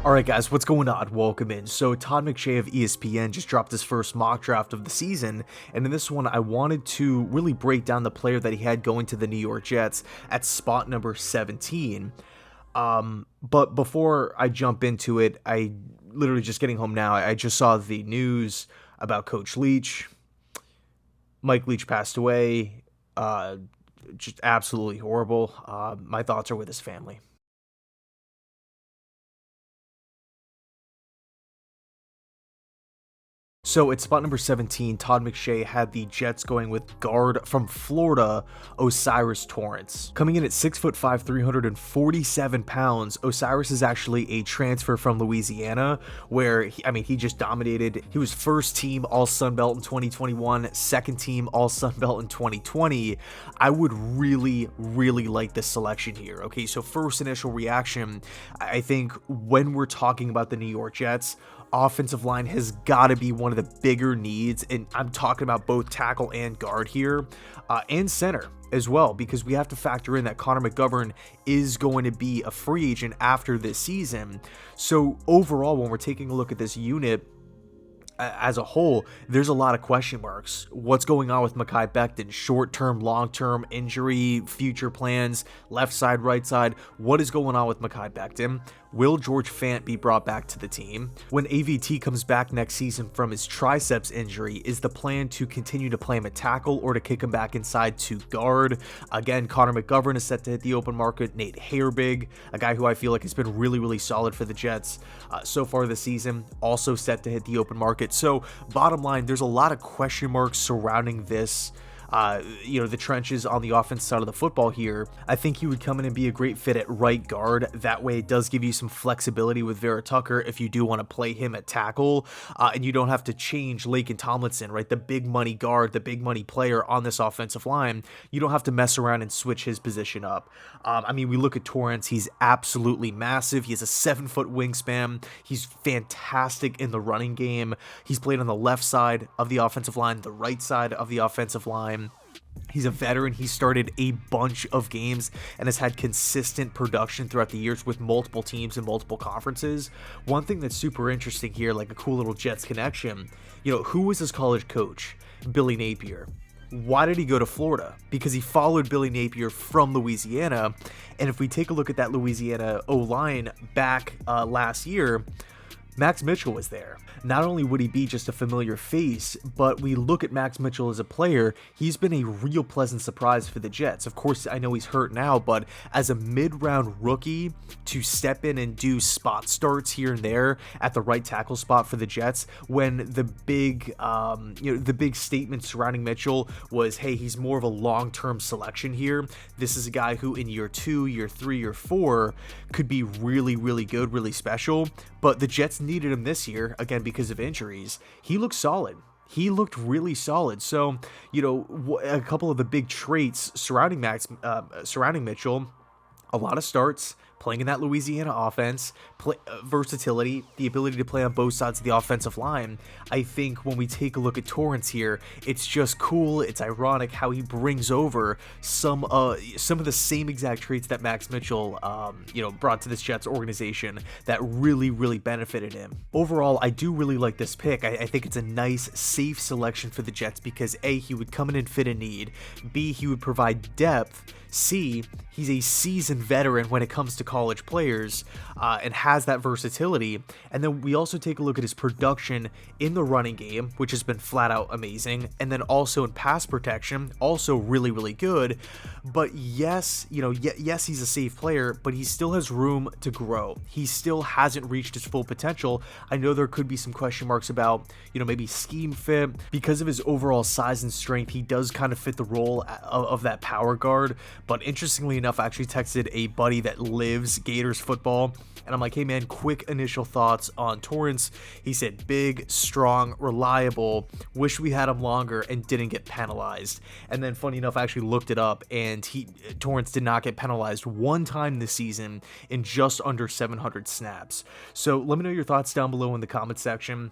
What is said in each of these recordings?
Alright guys, what's going on? Welcome in. So Todd McShay of ESPN just dropped his first mock draft of the season, and in this one I wanted to really break down the player that he had going to the New York Jets at spot number 17. But before I jump into it, I literally just getting home now, I just saw the news about Coach Leach. Mike Leach passed away. Just absolutely horrible. My thoughts are with his family. So at spot number 17, Todd McShay had the Jets going with guard from Florida, O'Cyrus Torrence. Coming in at 6'5", 347 pounds, O'Cyrus is actually a transfer from Louisiana, where, he just dominated. He was first team All-Sun Belt in 2021, second team All-Sun Belt in 2020. I would really like this selection here. Okay, so first initial reaction, I think when we're talking about the New York Jets, offensive line has got to be one of the bigger needs, and I'm talking about both tackle and guard here, and center as well, because we have to factor in that Connor McGovern is going to be a free agent after this season. So overall, when we're taking a look at this unit as a whole, there's a lot of question marks. What's going on with Mekhi Becton? Short-term, long-term injury, future plans, left side, right side. What is going on with Mekhi Becton? Will George Fant be brought back to the team? When AVT comes back next season from his triceps injury, is the plan to continue to play him at tackle or to kick him back inside to guard? Again, Connor McGovern is set to hit the open market. Nate Hairbig, a guy who I feel like has been really solid for the Jets so far this season, also set to hit the open market. So bottom line, there's a lot of question marks surrounding this, the trenches on the offense side of the football here. I think he would come in and be a great fit at right guard. That way it does give you some flexibility with Vera Tucker if you do want to play him at tackle, and you don't have to change Laken Tomlinson, right? The big money guard, the big money player on this offensive line. You don't have to mess around and switch his position up. We look at Torrence. He's absolutely massive. He has a 7-foot wingspan. He's fantastic in the running game. He's played on the left side of the offensive line, the right side of the offensive line. He's a veteran. He started a bunch of games and has had consistent production throughout the years with multiple teams and multiple conferences. One thing that's super interesting here, like a cool little Jets connection, who was his college coach? Billy Napier. Why did he go to Florida? Because he followed Billy Napier from Louisiana. And if we take a look at that Louisiana O-line back last year, Max Mitchell was there. Not only would he be just a familiar face, but we look at Max Mitchell as a player, he's been a real pleasant surprise for the Jets. Of course, I know he's hurt now, but as a mid-round rookie to step in and do spot starts here and there at the right tackle spot for the Jets, when the big statement surrounding Mitchell was, hey, he's more of a long-term selection here. This is a guy who in year 2, year 3, year 4 could be really good, really special. But the Jets needed him this year, again, because of injuries. He looked solid. He looked really solid. So, a couple of the big traits surrounding Mitchell, a lot of starts, playing in that Louisiana offense, versatility, the ability to play on both sides of the offensive line. I think when we take a look at Torrence here, it's just cool. It's ironic how he brings over some of the same exact traits that Max Mitchell, brought to this Jets organization that really benefited him. Overall, I do really like this pick. I think it's a nice, safe selection for the Jets because A, he would come in and fit a need. B, he would provide depth. C, he's a seasoned veteran when it comes to college players and has that versatility. And then we also take a look at his production in the running game, which has been flat out amazing, and then also in pass protection, also really good. But yes, yes, he's a safe player, but he still has room to grow. He still hasn't reached his full potential. I know there could be some question marks about, maybe scheme fit. Because of his overall size and strength, he does kind of fit the role of that power guard. But interestingly enough, I actually texted a buddy that lives Gators football, and I'm like, hey man, quick initial thoughts on Torrence. He said, big, strong, reliable, wish we had him longer and didn't get penalized. And then funny enough, I actually looked it up, and Torrence did not get penalized one time this season in just under 700 snaps. So let me know your thoughts down below in the comment section.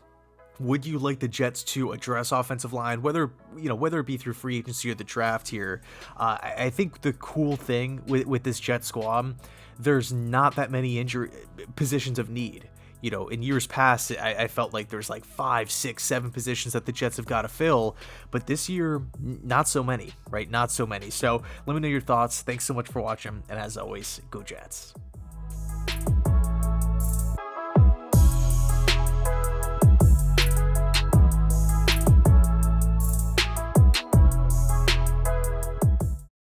Would you like the Jets to address offensive line, whether it be through free agency or the draft here? I think the cool thing with this Jets squad, there's not that many injury positions of need. You know, in years past, I felt like there's like 5, 6, 7 positions that the Jets have got to fill, but this year, not so many, right? Not so many. So let me know your thoughts. Thanks so much for watching, and as always, go Jets.